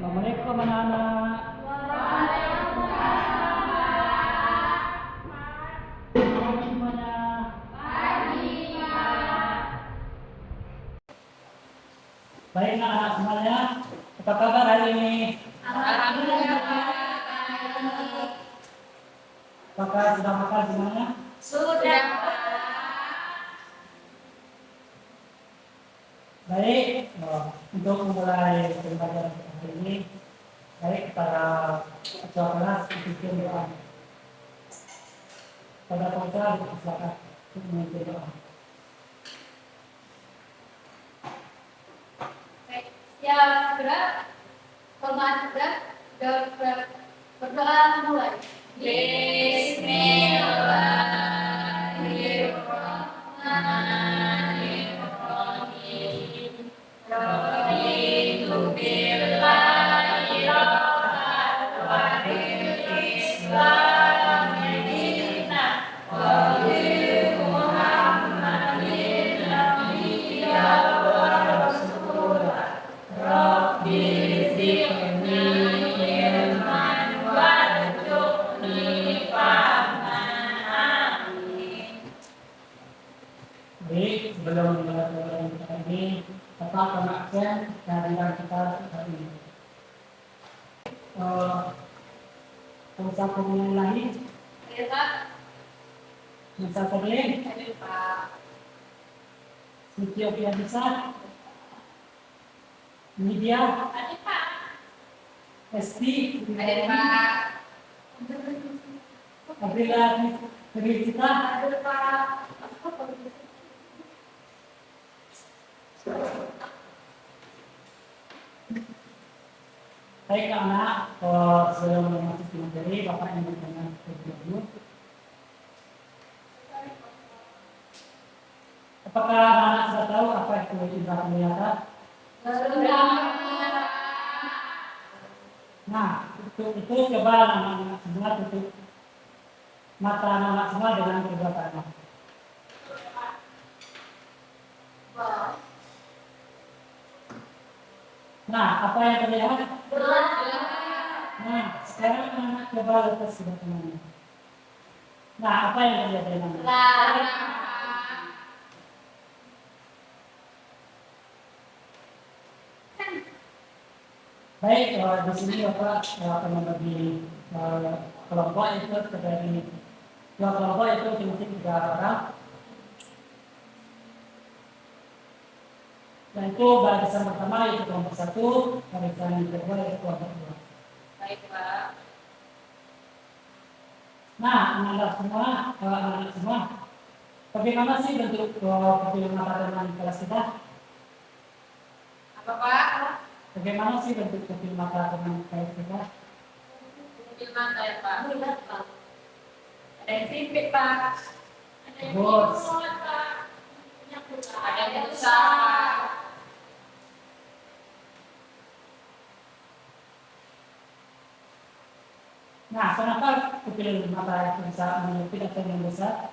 Assalamualaikum anak-anak. Pagi semuanya. Baik anak-anak semuanya. Apa kabar hari ini? Alhamdulillah. Apakah sudah makan semuanya? Sudah. Baik, untuk memulai pembelajaran hari ini, baik para ketua kelas pimpin doa. Pada pengusaha silakan memimpin doa. Baik, siap gerak. Hormat gerak. Berdoa mulai. Bismillahirrahmanirrahim. Raditu billahi rabban wa bil Islam dinan wa bi Muhammadin nabiyyan wa rasulan. Rabbi zidni ilman warzuqni fahman. Amin. Baik, sebelum memulai pembelajaran kita ini, tetap absen kehadiran kita hari ini. Pengusaha pemilihan lain, Hadir Pak. Musa Fadlin, Hadir Pak. Sitio Pianisa, Media, Hadir Pak. Esti, Hadir Pak. Abrila Felicita, Hadir Pak. baik anak, sebelum memasuki materi, Bapak ingin bertanya dulu. Apakah anak sudah tahu apa itu indera penglihatan? Sudah. Nah, itu coba anak-anak semua tutup mata anak-anak semua dengan kedua tangan. Nah, apa yang terlihat? Nah, sekarang anak coba lepas sudah tangannya. Nah, apa yang terlihat dengan anak? Baik, di sini Bapak akan membagi kelompok itu terjadi dua kelompok itu masing-masing 3 orang. Dan itu barisan pertama itu kelompok 1, barisan kedua itu kelompok 2. Baik Pak. Nah, anak-anak semua, bagaimana sih bentuk profil mata teman kelas kita? Apa Pak? Bagaimana sih bentuk profil mata teman kelas kita? Mobil mata ya Pak. Ada yang sipit Pak. Ada yang Bos. imut Pak. Ada yang besar. Nah, kenapa profil mata bisa menyempit atau membesar?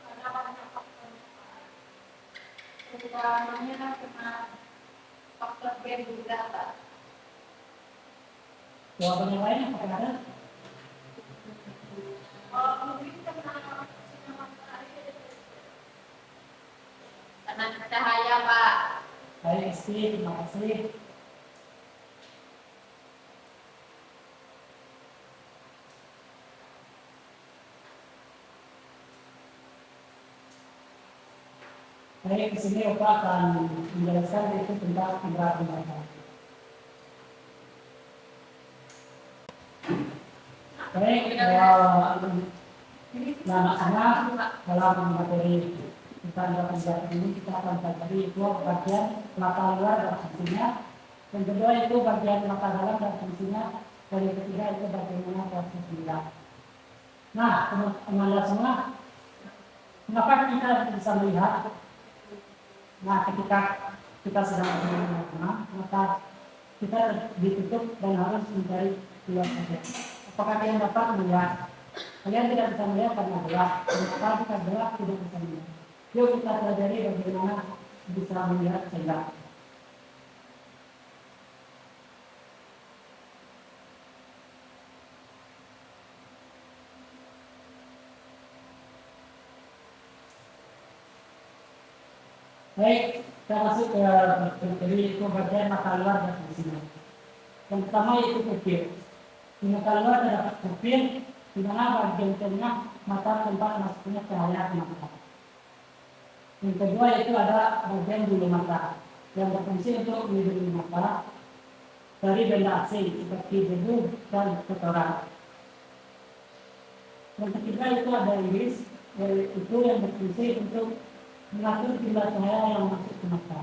Karena banyak faktor Pak. Utamanya karena faktor B juga Pak. Jawaban yang lain apakah ada? Mungkin karena sinar matahari. Karena cahaya Pak. Baik, Esti, terima kasih. Baik, di sini Bapak akan menjelaskan itu tentang indera penglihatan. Baik, nah dalam materi tentang indera penglihatan ini kita akan pelajari itu bagian mata luar dan fungsinya. Yang kedua itu bagian mata dalam dan fungsinya. Dan yang ketiga itu bagaimana proses melihat. Nah, teman-teman semua, mengapa kita bisa melihat? Nah, ketika kita sedang melihat, maka kita ditutup dan harus mencari keluar saja. Apakah kalian dapat melihat? Kalian tidak bisa melihat karena gelap. Kenapa kita gelap tidak bisa melihat? Yuk kita pelajari bagaimana bisa melihat sehingga. Baik, kita masuk ke jadi itu bagian mata luar dan fungsinya. Yang pertama yaitu pupil. Di mata luar terdapat pupil, di mana bagian tengah mata tempat masuknya cahaya ke mata. Yang kedua itu ada bagian bulu mata yang berfungsi untuk melindungi mata dari benda asing seperti debu dan kotoran. Yang ketiga itu ada iris, itu yang berfungsi untuk mengatur jumlah cahaya yang masuk ke mata.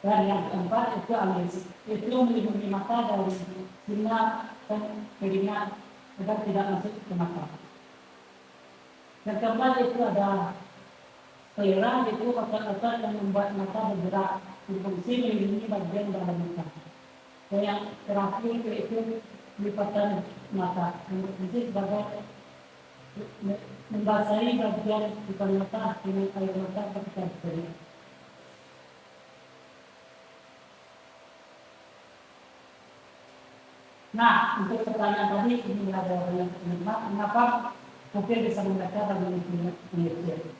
Dan yang keempat itu alis, itu melindungi mata dari sinar dan keringat agar tidak masuk ke mata. Yang keempat itu ada sclera, itu otot-otot yang membuat mata bergerak, berfungsi melindungi bagian dalam mata. Dan yang terakhir yaitu lipatan mata, yang berfungsi sebagai membasahi bagian depan mata dengan air mata ketika berdiri. Nah, untuk pertanyaan tadi ini ada yang penikmat, mengapa pupil bisa membaca dan mengerti?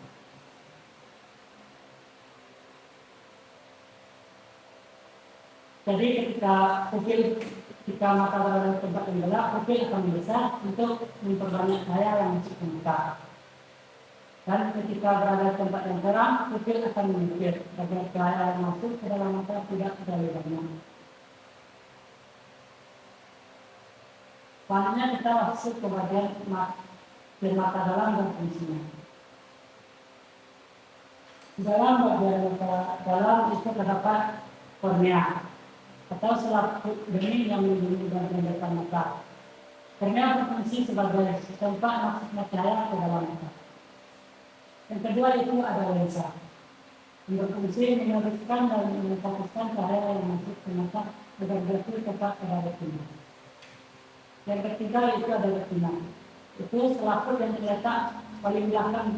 Jadi ketika mata berada di tempat yang gelap, pupil akan membesar untuk memperbanyak cahaya yang masuk ke mata. Dan ketika berada di tempat yang terang, pupil akan menipis agar cahaya yang masuk ke dalam mata tidak terlalu banyak. Selanjutnya kita masuk ke bagian mata dalam dan fungsinya. Di dalam bagian mata dalam itu terdapat kornea atau selaput bening yang melindungi bagian depan mata. Kornea berfungsi sebagai tempat masuknya cahaya ke dalam mata. Yang kedua itu ada lensa yang berfungsi menyelipkan dan memfokuskan cahaya yang masuk ke mata agar jatuh tepat pada retina. Yang ketiga itu ada retina. Itu selaput yang terletak paling belakang.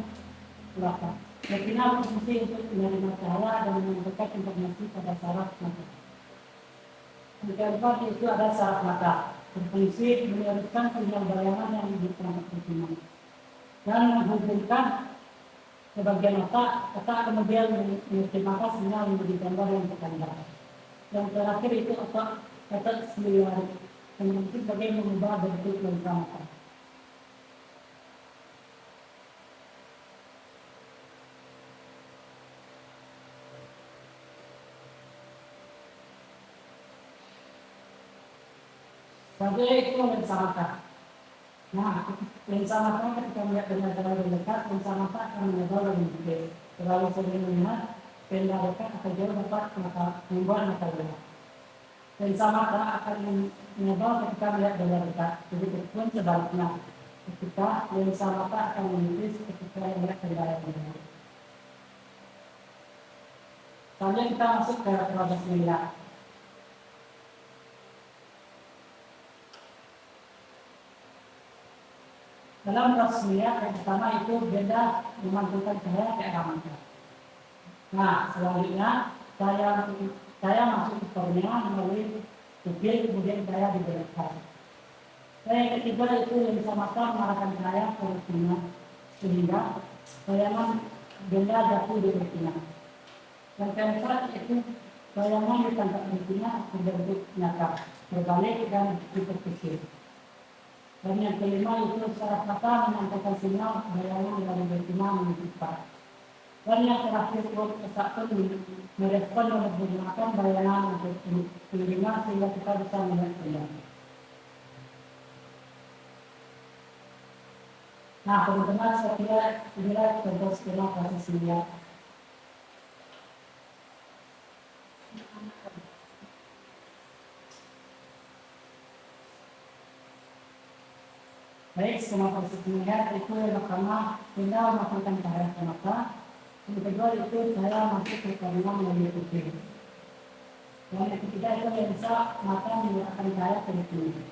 Retina berfungsi untuk menerima cahaya dan menyampaikan informasi pada saraf mata. Yang keempat itu ada saraf mata, berfungsi menyalurkan sinyal bayangan yang ditangkap retina dan menghubungkan ke bagian otak kemudian menerjemahkan sinyal menjadi gambar yang tergambar. Yang terakhir itu otak seliwari yang berfungsi sebagai mengubah bentuk lensa mata. Sebagai itu lensa mata. Nah, lensa mata ketika melihat benda terlalu dekat, lensa mata akan menebal dan menyempit. Terlalu sering melihat benda dekat atau jauh dapat membuat mata lelah. Lensa mata akan menebal ketika melihat benda dekat. Begitupun sebaliknya, ketika lensa mata akan menipis ketika melihat benda yang jauh. Selanjutnya kita masuk ke proses melihat. Dalam proses melihat yang pertama itu benda memantulkan cahaya ke arah mata. Nah, selanjutnya cahaya masuk ke kornea melalui pupil, kemudian cahaya dibelokkan. Yang ketiga itu lensa mata mengarahkan cahaya ke retina sehingga bayangan benda jatuh di retina. Yang keempat itu bayangan ditangkap retina berbentuk nyata, berbalik dan diperkecil. Dan yang kelima itu saraf mata menyampaikan sinyal bayangan dari retina menuju otak. Dan yang terakhir otak pun merespon dan menggunakan bayangan untuk telinga sehingga kita bisa melihat kembali. Nah, teman-teman, saya kira inilah contoh skema proses melihat. Baik, skema proses melihat itu yang pertama benda memasukkan cahaya ke mata. Yang kedua itu cahaya masuk ke kornea melalui pupil. Dan yang ketiga itu lensa mata mengarahkan cahaya ke retina.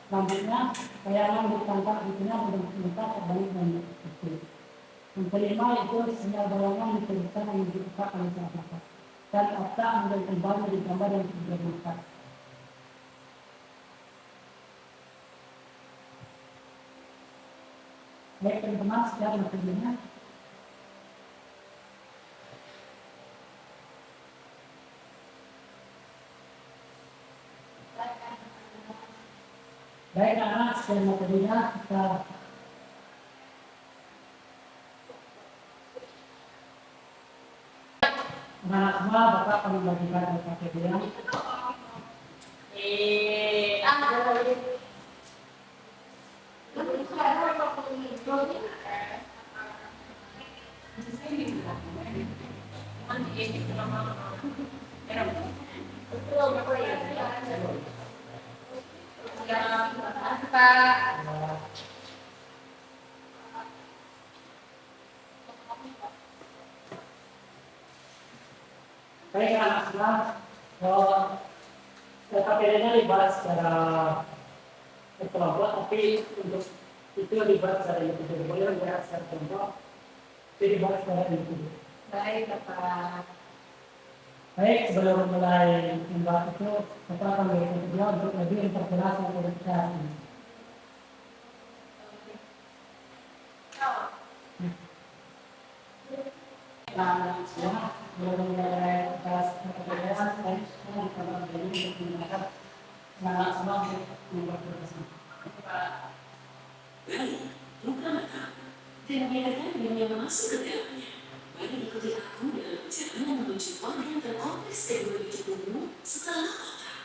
Selanjutnya, bayangan ditangkap retina berbentuk mata terbalik dan pupil. Yang kelima itu sinyal bayangan diteruskan menuju otak oleh saraf mata. Dan otak menjadi kembali dari gambar yang sudah dibuat. Baik teman-teman, sekian materinya. Baik anak, sekian materinya kita anak semua Bapak akan membagikan materinya. Baik anak semua, materinya dibahas secara berkelompok, tapi untuk itu dibahas secara individu. Boleh dibahas secara kelompok, itu dibahas secara individu. Baik, Bapak. Baik, sebelum mulai membahas itu, kita akan berikan kedua untuk lebih memperjelas dan klarifikasi. Nah, semua belum mulai bahas perbedaan, dan semua akan beri untuk menggunakan anak semua untuk membuat keputusan. Baik, buka mata dan biarkan dunia masuk ke dalamnya. Mari ikuti aku dalam perjalanan menuju organ terkompleks kedua di tubuhmu setelah otak.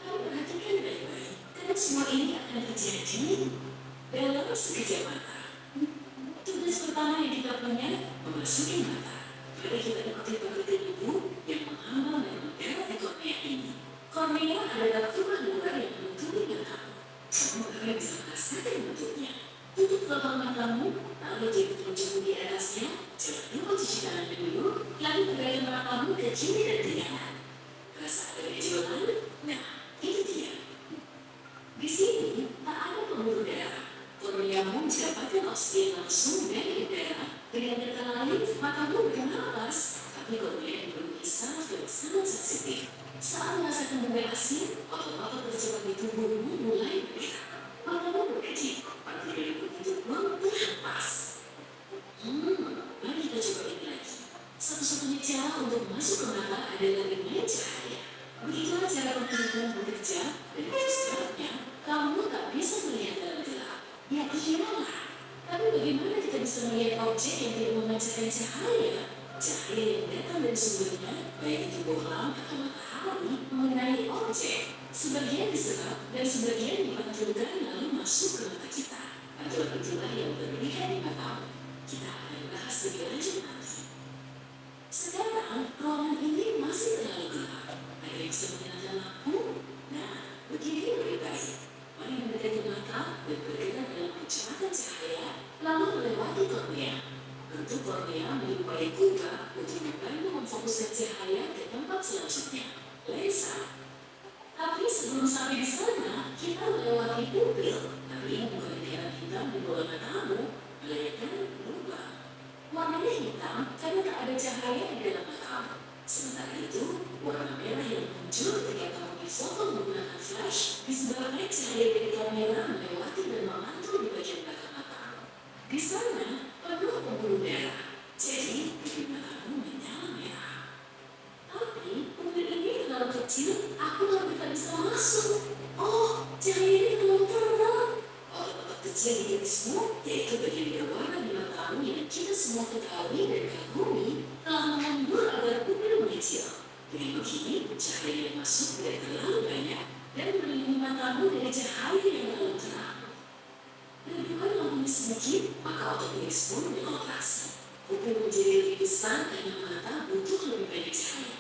Tapi perhatikan baik-baik, karena semua ini akan terjadi dalam sekejap mata. Tugas pertama yang kita punya, memasuki mata. Mari kita ikuti penelitian ibu yang menghambal dan mendarat di kornea ini. Kornea adalah tulang luar yang menutupi matamu. Kamu akan bisa merasakan bentuknya. Tutup lubang matamu, lalu jepit ujung di atasnya, jangan lupa cuci tangan dulu, lalu pegangkan matamu ke kiri dan ke kanan. Rasa ada benjolan? Nah, itu dia. Di sini, tak ada pembuluh darah. Korneamu mendapatkan oksigen langsung dari udara. Dengan kata lain, matamu bernapas, tapi kornea dipenuhi saraf yang sangat sensitif. Saat merasakan benda asing, otot-otot tercepat di tubuhmu mulai bergerak. Matamu berkedip, partikel begitu pun terhempas. Mari kita coba ini lagi. Satu-satunya cara untuk masuk ke mata adalah dengan cahaya. Begitulah cara penglihatan bekerja, dan itu sebabnya kamu tak bisa melihat dalam gelap. Ya iyalah. Tapi bagaimana kita bisa melihat objek yang tidak memancarkan cahaya? Cahaya yang datang dari sumbernya, baik itu bohlam atau matahari, mengenai objek. Sebagian diserap dan sebagian dipantulkan lalu masuk ke mata kita. Pantulan itulah yang terlihat di matamu. Kita akan bahas lebih lanjut nanti. Sekarang, ruangan ini masih terlalu gelap. Ada yang bisa menyalakan lampu? Nah, begini lebih baik. Mari mendekati mata dan bergerak dalam kecepatan cahaya, lalu melewati kornea. Bentuk kornea menyerupai kuda untuk membantu memfokuskan cahaya ke tempat selanjutnya, lensa. Tapi sebelum sampai di sana, kita melewati pupil. Tapi ini bukan lingkaran hitam di bawah matamu, melainkan lubang. Warnanya hitam karena tak ada cahaya di dalam matamu. Sementara itu, warna merah yang muncul ketika kamu difoto menggunakan flash disebabkan cahaya dari kamera melewati dan memantul di bagian belakang matamu. Di sana, penuh pembuluh darah. Jadi, bibir matamu menyala merah. Tapi, pupil ini terlalu kecil, aku hampir tak bisa masuk. Oh, cahaya ini terlalu terang. Otot-otot kecil di garismu, yaitu bagian berwarna di matamu yang kita semua ketahui dan kagumi, telah mengundur agar pupil mengecil. Dengan begini, cahaya yang masuk tidak terlalu banyak dan melindungi matamu dari cahaya yang terlalu terang. Redukan lampunya sedikit, maka otot iris pun beroperasi. Pupil menjadi lebih besar karena mata butuh lebih banyak cahaya.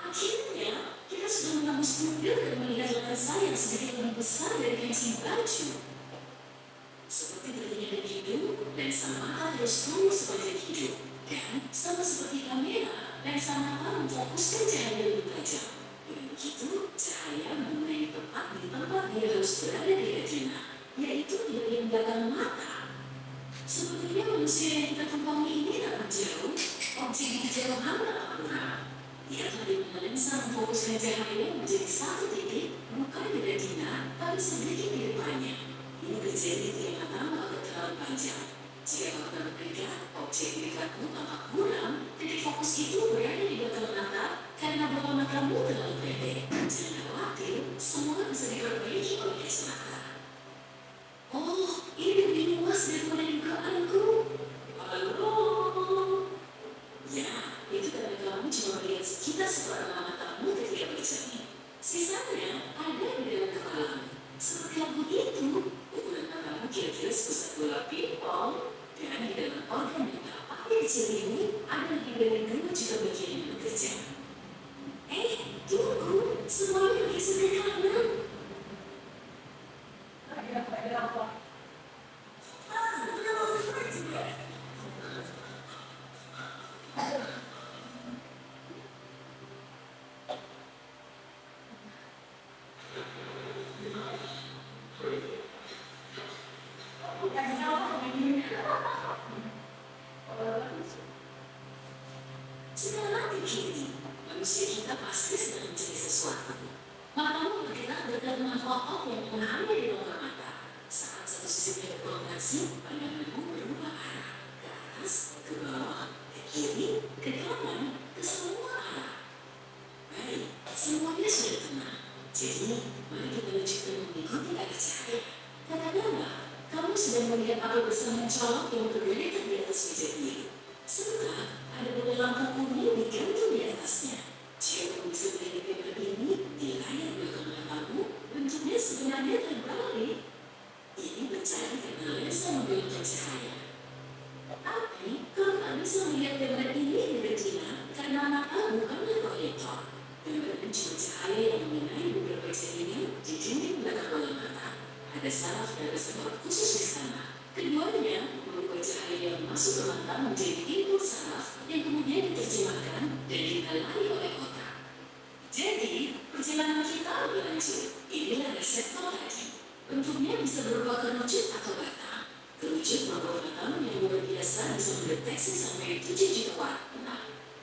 Akhirnya, kita sudah menembus pupil dan melihat lensa yang sedikit lebih besar dari kancing baju. Seperti terlihat dari hidung, lensa mata terus tumbuh sepanjang hidup. Dan, sama seperti kamera, lensa mata memfokuskan cahaya lebih tajam. Dengan begitu, cahaya mengenai tepat di tempat dia harus berada di retina, yaitu di bagian belakang mata. Sepertinya manusia yang kita tumpangi ini tak jauh, objek di kejauhan tak akurat. Lihatlah di mana lensa memfokuskan cahaya menjadi satu titik, bukan di retina, tapi sedikit di depannya. Ini terjadi ketika matamu agak terlalu panjang. Jika kau tak mendekat, objek di dekatmu tampak buram, titik fokus itu berada di belakang mata karena bola matamu terlalu pendek. Jangan khawatir, semua bisa diperbaiki oleh kacamata. Misalnya, ada di dalam kepalamu. Seperti lagu itu, ukuran matamu kira-kira sebesar bola pingpong. Dan di dalam organ yang tak pakai kecil ini, ada lebih dari 2 juta bagian yang bekerja. Tunggu, semuanya pakai sederhana. Sekarang begini, manusia kita pasti sedang mencari sesuatu. Matamu bergerak karena otot yang mengambil di bawah mata. Saat satu sisi berkontraksi, pandanganmu berubah arah. Ke atas, ke bawah, ke kiri, ke kanan, ke semua arah. Baik, semuanya sudah tenang. Jadi, mari kita lanjutkan mengikuti arah cahaya. Katakanlah, kamu sedang melihat api besar mencolok yang bergeletak di atas meja biru. Serta ada bola lampu kuning digantung di atasnya. Jika kamu bisa melihat gambar ini di layar belakang matamu, bentuknya sebenarnya terbalik. Ini terjadi karena lensa membelokkan cahaya. Tapi, kamu tak bisa melihat gambar ini di retina karena mata bukanlah proyektor. Gambar pencium cahaya yang mengenai beberapa jaringan di dinding belakang bola mata. Ada saraf dan reseptor khusus di sana. Keduanya mengubah cahaya yang masuk ke mata menjadi input saraf yang kemudian diterjemahkan dan dikenali oleh otak. Jadi, perjalanan kita lebih lanjut. Inilah reseptor tadi. Bentuknya bisa berupa kerucut atau batang. Kerucut membuat matamu yang luar biasa bisa mendeteksi sampai 7 juta watt.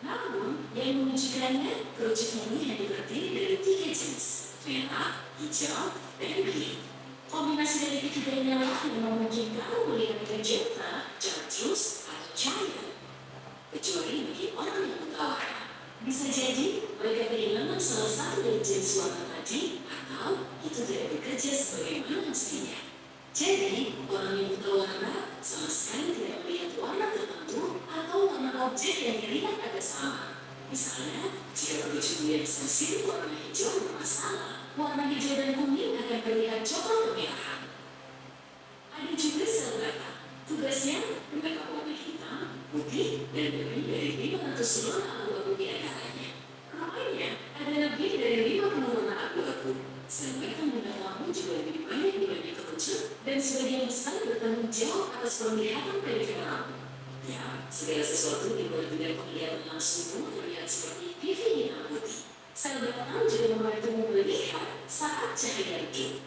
Namun, yang menunjukkannya, kerucut ini hanya terdiri dari 3 jenis: merah, hijau, dan biru. Kombinasi dari ketiganya lah yang memungkinkan melihat magenta, chartreuse, atau cahaya. Kecuali bagi orang yang mengetahui. Bisa jadi mereka kehilangan salah satu dari jenis warna tadi, atau itu tidak bekerja sebagaimana mestinya. Jadi, orang yang buta warna sama sekali tidak melihat warna tertentu atau warna objek yang dilihat agak sama. Misalnya, jika kerucut melihat sensitif warna hijau bermasalah, warna hijau dan kuning akan terlihat coklat kemerahan. Ada juga sel bata. Tugasnya membakar warna hitam, putih, dan lebih dari 500 warna abu-abu di antaranya. Rupanya, ada lebih dari 50 warna abu-abu. Sel bata membakar juga lebih banyak dibanding kerucut, dan sebagian besar bertanggung jawab atas penglihatan periferal. Ya, segala sesuatu di luar bidang penglihatan langsung pun terlihat seperti TV hitam putih. Sel bata juga membantu melihat saat cahaya itu.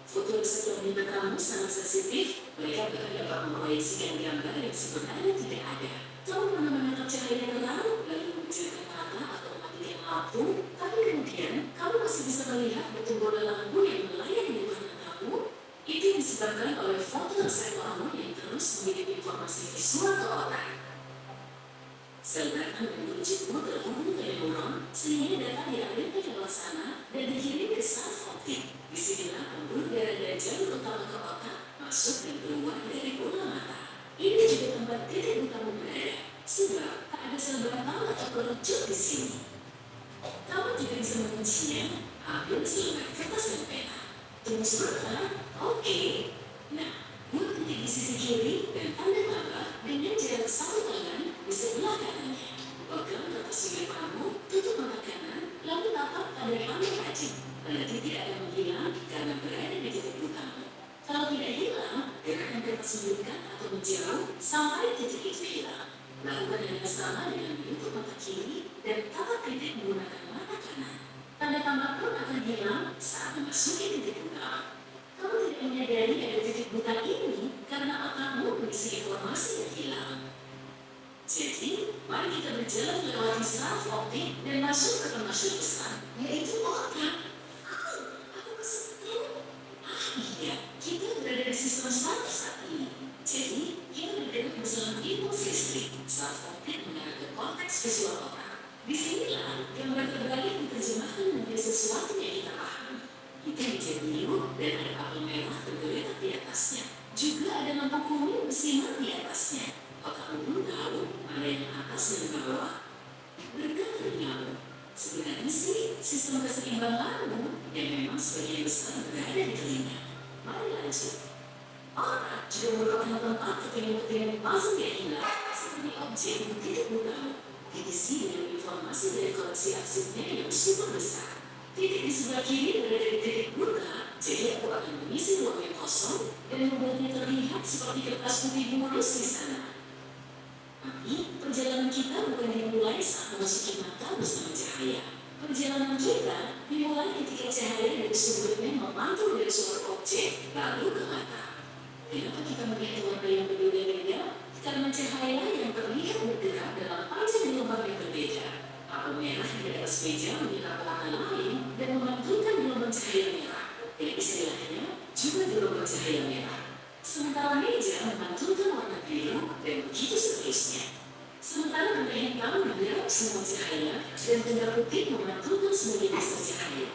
Foto reseptor di matamu sangat sensitif, mereka bahkan dapat memproyeksikan gambar yang sebenarnya tidak ada. Kamu pernah menangkap cahaya terang, lalu memecahkan mata atau mematikan lampu, tapi kemudian kamu masih bisa melihat bentuk bola lampu yang melayang di depan matamu. Itu disebabkan oleh fotoreseptormu yang terus mengirim informasi visual ke otak. Sel bata menunjukmu terhubung ke neuron, sehingga data diambil ke lewat sana dan dikirim ke saraf optik. Disinilah pembuluh darah dan jalur utama ke otak masuk dan keluar dari bola mata. Ini juga tempat titik utama berada, sebab tak ada sel bata atau kerucut di sini. Kamu juga bisa menguncinya, ambil selembar kertas dan pena. Tunggu sebentar, oke. Nah, buat titik di sisi kiri dan tanda tambah dengan jarak 1 tangan di sebelah kanannya. Pegang kertas milik kamu, tutup mata kanan, lalu tapak pada kamu tadi. Tanda titik akan menghilang karena berada di titik utama. Kalau tidak hilang, gerakan kertas mendekat atau menjauh sampai titik itu hilang. Lakukan hal yang sama dengan menutup mata kiri dan tapak titik menggunakan mata kanan. Tanda tambah pun akan hilang saat memasuki titik utama. Kamu tidak menyadari ada titik buta ini karena otakmu berisi informasi yang hilang. Jadi, mari kita berjalan melewati saraf optik dan masuk ke termasuk besar, yaitu otak. Aku kesetrum. Iya, kita berada di sistem saraf saat ini. Jadi, kita bergerak bersama impuls listrik. Saraf optik mengarah ke korteks visual otak. Disinilah gambar terbalik diterjemahkan menjadi sesuatu yang kita pahami. Itu hijau biru dan ada apel merah tergeletak di atasnya. Juga ada lampu kuning bersinar di atasnya. Otakmu pun tahu mana yang atas dan bawah. Berkata denganmu, sebenarnya sih sistem keseimbanganmu yang memang sebagian besar berada di telinga. Mari lanjut. Otak juga merupakan tempat kepentingan puzzle yang hilang seperti objek di titik utama, diisi dengan informasi dari koleksi arsipnya yang super besar. Titik di sebelah kiri berada di titik buka, jadi aku akan mengisi ruang yang kosong dan membuatnya terlihat seperti kertas putih mulus di sana. Tapi perjalanan kita bukan dimulai saat memasuki mata bersama cahaya. Perjalanan kita dimulai ketika cahaya dari sumbernya memantul dari sumber objek lalu ke mata. Kenapa kita melihat warna yang berbeda-beda? Karena cahaya yang terlihat bergerak dalam panjang gelombang yang berbeda. Apel merah di atas meja menyerap warna lain dan memantulkan gelombang cahaya merah. Yang istilahnya juga gelombang cahaya merah. Sementara meja memantulkan warna biru dan begitu seterusnya. Sementara benda hitam menyerap semua cahaya dan benda putih memantulkan sebagian besar cahaya.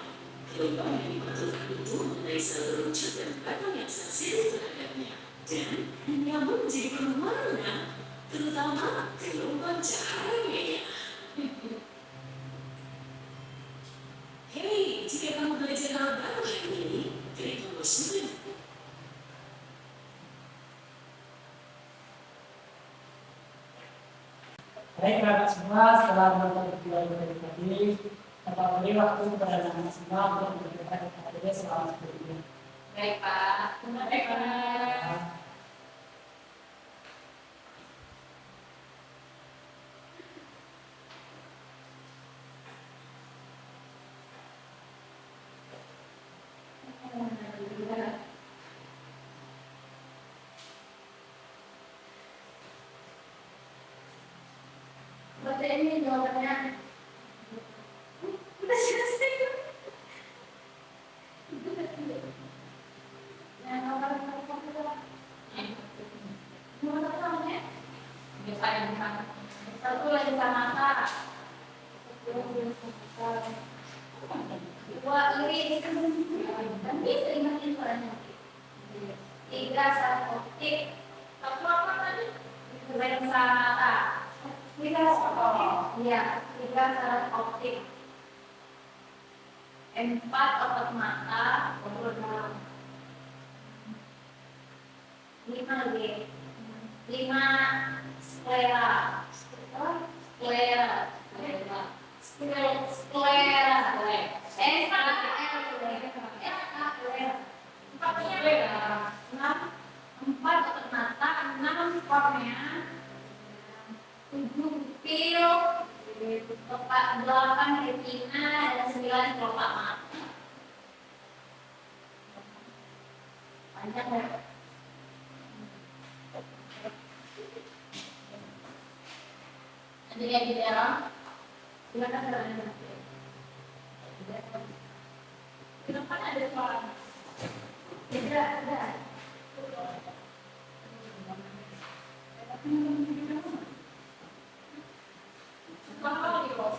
Gelombang yang dipantulkan itu mengenai sel beruncit dan batang yang sensitif terhadapnya. Dan menyambung menjadi penuh warna, terutama gelombang cahaya. Hei, jika kamu belajar hal baru hari ini, klik tombol subscribe. Baik anak semua, setelah menonton video dari tadi, kita beri waktu kepada anak semua untuk memberikan kepada selama 10 menit. Baik Pak. Baik Pak. Berarti ini jawabannya. Kita selesai. Satu lagi sama Kak. Dua iris. Dan bisa ingatin suaranya. 3 saraf optik. Satu apa tadi? Lensa mata. 3 saraf optik. Iya, 3 saraf optik. 4 otot mata. 5 lagi. 5 sklera. Sklera. Empat otot mata, 6 kornea, 7 pupil, 8 retina, dan 9 kelopak mata. Panjang ya? Nanti lihat di dalam. Silakan jalan. Di depan ada suara. Tidak ada. Apa lagi bos?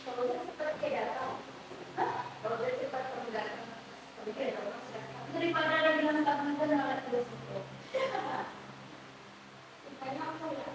Kalau dia seperti datang, kalau dia cepat kamu datang, kalau dia datang, daripada ada bilang tak benar malah terus itu. Banyak apa ya?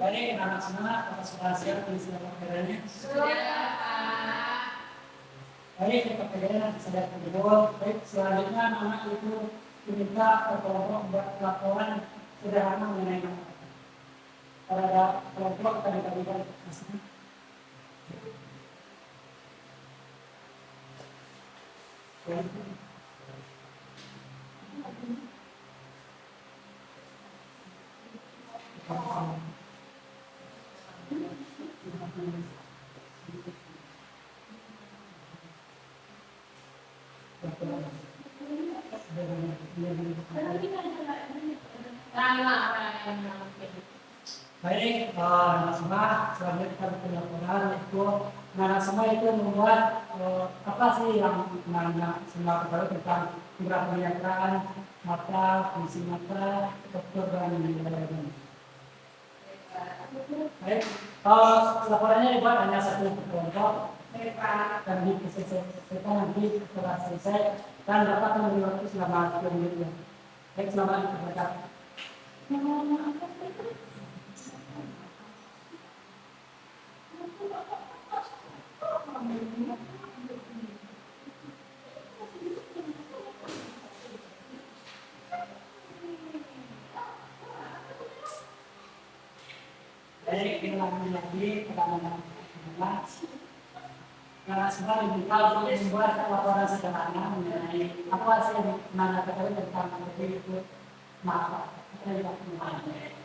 Baik, anak semua, apakah sudah siap di silakan keadaannya? Baik, kita keadaan sedang berdua. Baik, selanjutnya anak itu diminta ke kelompok buat laporan sederhana mengenai kalau ada kelompok kita dibagi-bagi. Baik, anak semua, selanjutnya kita bikin laporan itu, anak semua itu membuat apa sih yang anak semua ketahui tentang indera penglihatan, mata, fungsi mata, struktur dan lain-lain. Baik, laporannya dibuat hanya satu kelompok, dan diselesaikan nanti setelah selesai dan dapat memberi waktu selama 2 menit. Baik, selamat berangkat. Baik, kita lanjut lagi pertanyaan kedua. Semua diminta untuk membuat laporan sederhana mengenai apa sih yang mana ketahui tentang itu mata. Kita tidak mengenai.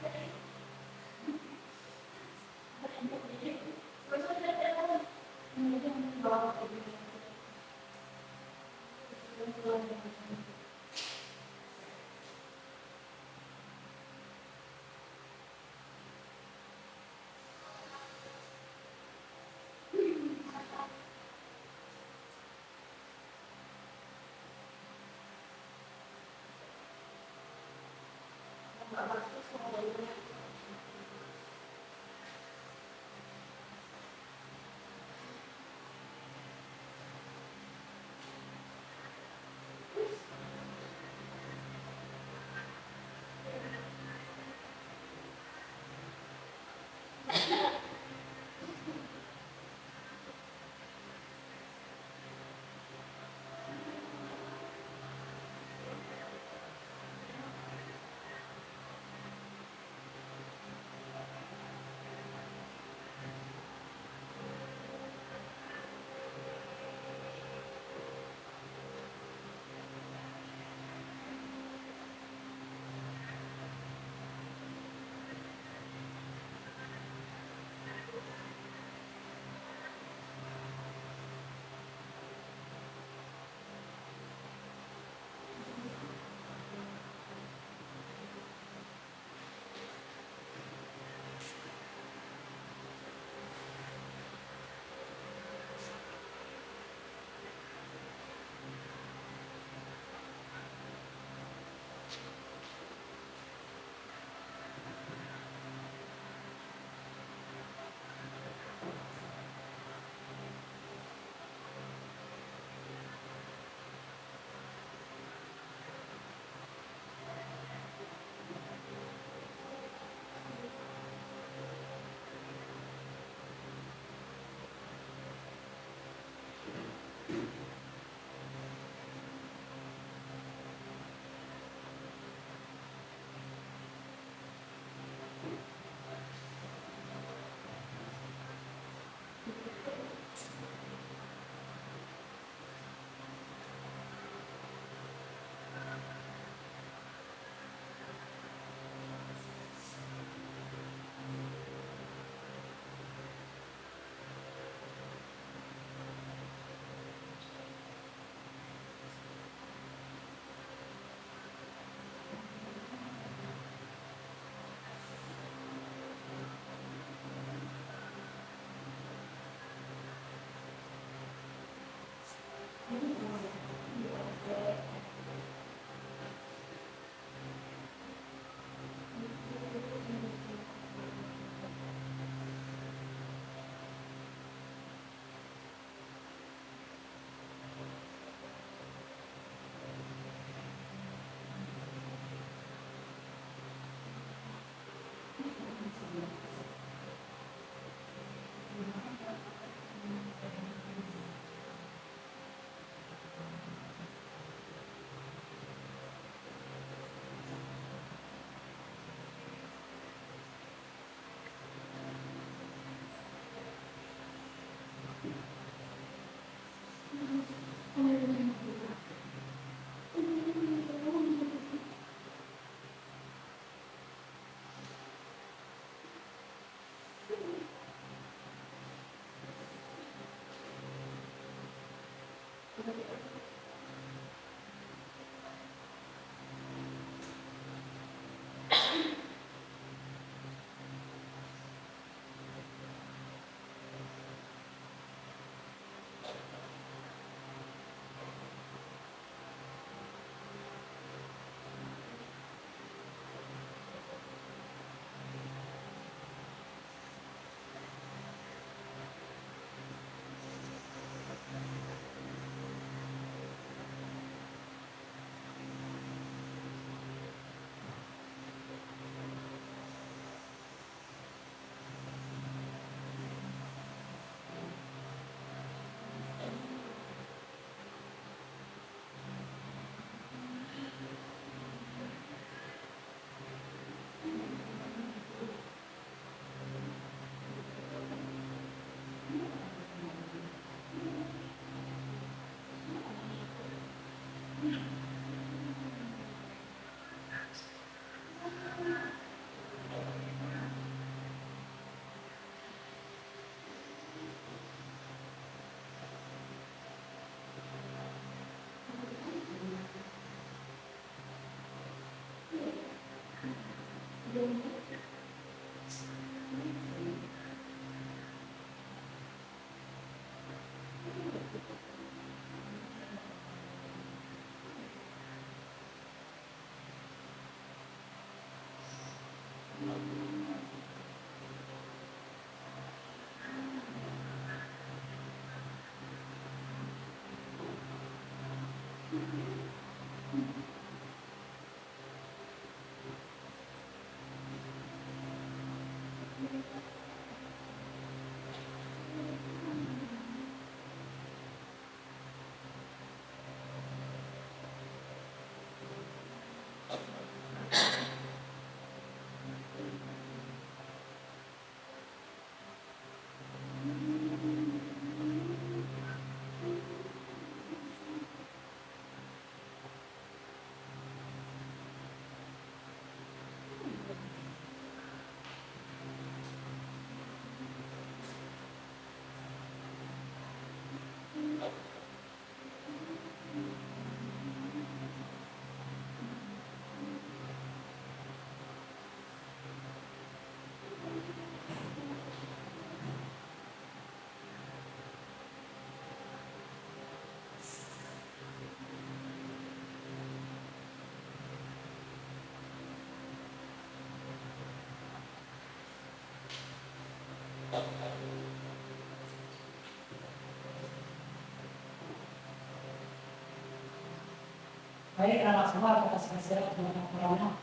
Baik, anak semua kita siap dengan laporannya.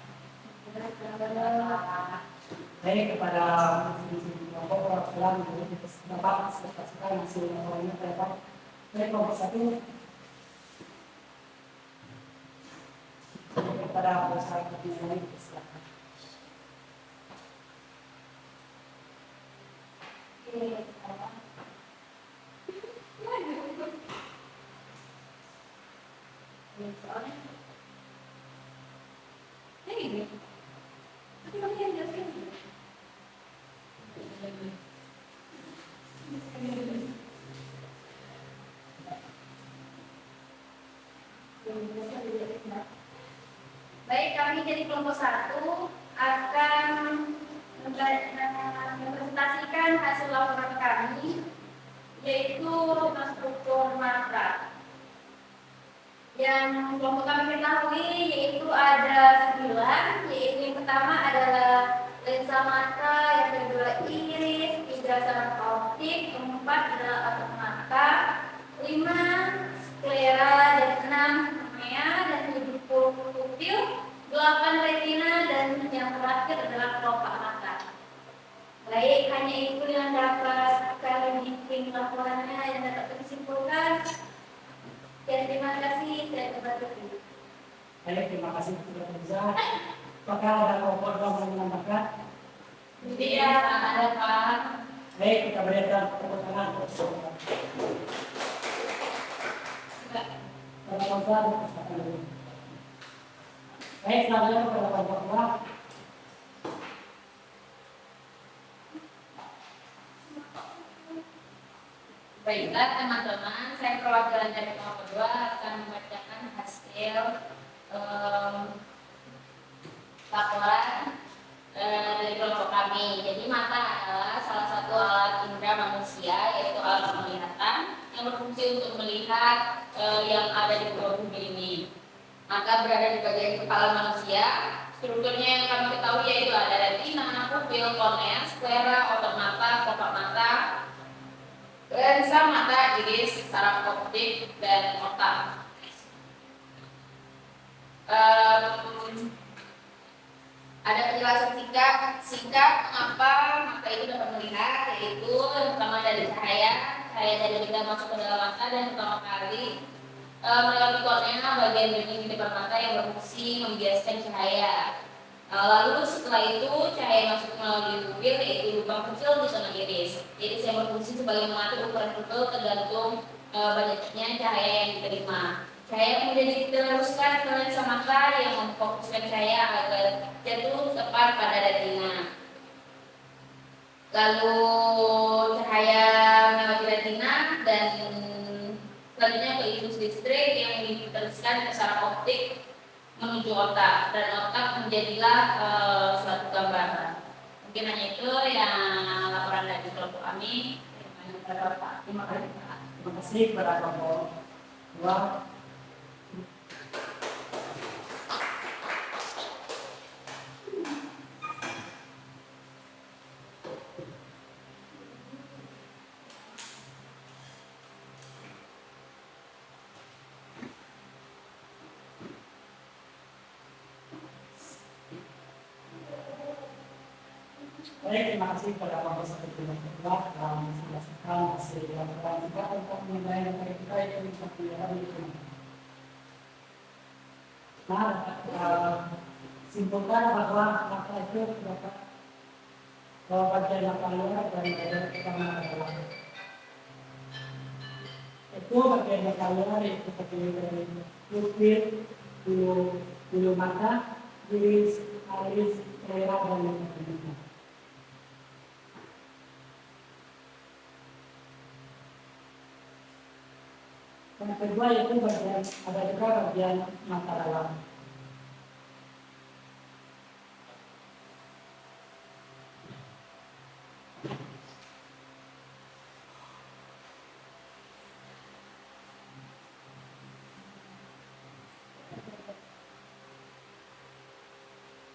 Baik kepada kelompok perwakilan dari Bapak serta serta yang masih laporannya Bapak. Baik kelompok 1 kepada masyarakat yang lain silakan. Baik, kami dari kelompok 1 akan mempresentasikan hasil laporan kami, yaitu struktur matra. Yang kelompok kami ketahui yaitu ada 9, yaitu yang pertama adalah lensa mata, yang kedua iris, 3 saraf optik, 4 adalah otot mata, 5 sklera, dan 6 kornea, dan 7 pupil, 8 retina, dan yang terakhir adalah kelopak mata. Baik, hanya itu yang dapat kami bikin laporannya yang dapat disimpulkan. Dan terima kasih, saya kembali. Baik, terima kasih sudah berbicara. Apakah ada kelompok yang mau menambahkan? Tidak ada, Pak. Baik, kita berikan tepuk tangan. Para konser, silakan dulu. Baik, selanjutnya kepada kelompok 2. Baiklah teman-teman, saya perwakilan dari kelompok 2 akan membacakan hasil laporan dari kelompok kami. Jadi mata adalah salah satu alat indera manusia, yaitu alat penglihatan yang berfungsi untuk melihat yang ada di bawah bumi ini. Maka berada di bagian kepala manusia. Strukturnya yang kami ketahui yaitu ada retina, pupil, kornea, sklera, otot mata, kelopak mata, lensa mata, iris, saraf optik, dan otak. Ada penjelasan singkat mengapa mata itu dapat melihat, yaitu yang pertama dari cahaya dari benda masuk ke dalam mata, dan pertama kali melalui kornea, bagian dinding di depan mata yang berfungsi membiaskan cahaya. Lalu setelah itu cahaya masuk melalui pupil, yaitu lubang kecil di zona iris. Iris yang berfungsi sebagai mengatur ukuran pupil tergantung banyaknya cahaya yang diterima. Cahaya kemudian diteruskan ke lensa mata yang memfokuskan cahaya agar jatuh tepat pada retina. Lalu cahaya melewati retina dan selanjutnya ke impuls listrik yang diteruskan ke saraf optik menuju menuju otak dan otak menjadilah suatu gambaran. Mungkin hanya itu yang laporan dari kelompok kami. Terima kasih kepada kelompok 2. Baik, terima kasih kepada kelompok 1 dan 2 telah menjelaskan hasil laporan kita tentang penilaian dari kita yang hari ini. Nah, simpulkan bahwa maka itu terdapat bagian mata luar dan bagian utama adalah itu bagian mata luar itu terdiri dari pupil, bulu mata, iris, alis, selera dan lain-lain. Yang kedua itu ada juga bagian mata dalam.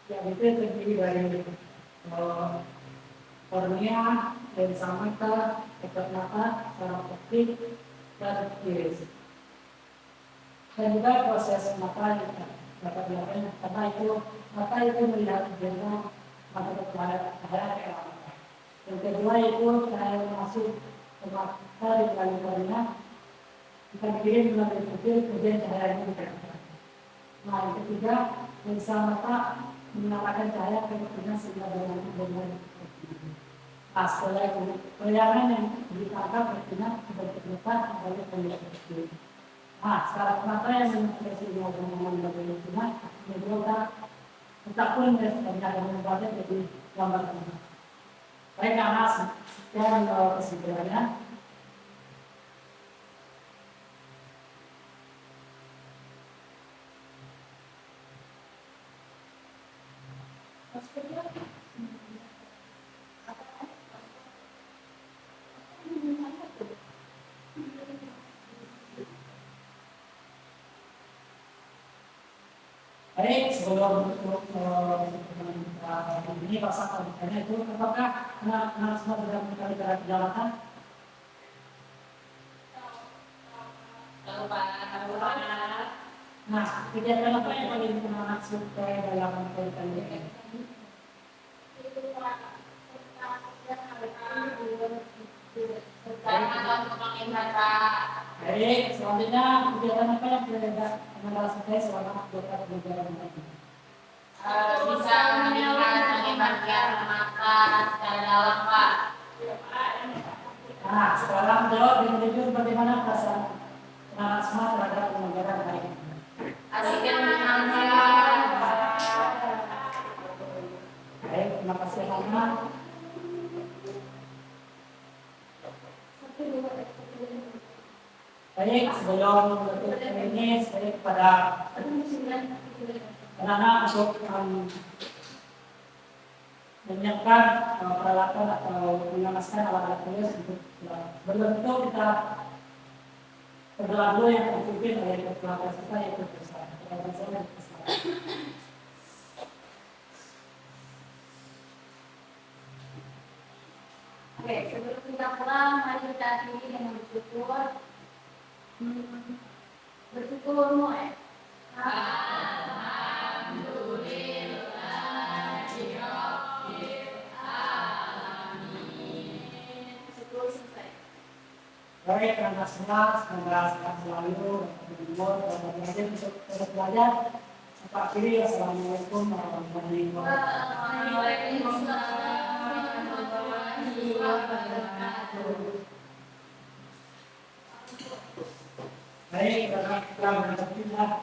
Yang itu terdiri dari kornea, lensa mata, ekor mata, saraf optik, dan iris. Dan juga proses mata yang dapat dilakukan karena itu mata itu melihat jernih mata terhadap cahaya. Yang kedua itu cahaya masuk ke mata di dalam kornea kita dikirim melalui pupil kemudian cahayanya dikerahkan. Nah yang ketiga lensa mata mengalahkan cahaya ke kornea sehingga dengan nah setelah itu bayangan yang ditangkap berarti sebagai tempat adalah pilihan itu. Nah, sekarang mata yang mengintervensi dengan bagian cuma menyebabkan tetap pun ada membuatnya jadi gambar ini. Baik, karena sekian kesimpulannya. Baik, sebelum ini pasang tandanya itu, apakah anak-anak semua sudah mengetahui cara penjelasan? Nah, kegiatan apa yang paling anak suka dalam kaitan ini? Baik, selanjutnya kegiatan apa yang tidak anda sukai selama beberapa bulan ini? Bisa melihat bagian mata secara dalam, Pak. Nah, sekarang jawab dengan jujur bagaimana perasaan anak semua terhadap penyelenggara hari ini? Asik dan menyenangkan. Baik, terima kasih Hana. Baik, sebelum menutup ini, saya kepada anak-anak untuk menyiapkan peralatan atau mengemaskan alat-alat tulis untuk berbentuk kita berdoa dulu yang terpimpin oleh ketua kita yaitu bersama. Oke, sebelum kita pulang, mari kita akhiri dengan bersyukur. Bersyukur Moe. Baik, terima kasih semoga sehat selalu dan berhasil untuk terus belajar. Pak Kiri, assalamualaikum warahmatullahi wabarakatuh. Baik, kita berhasil.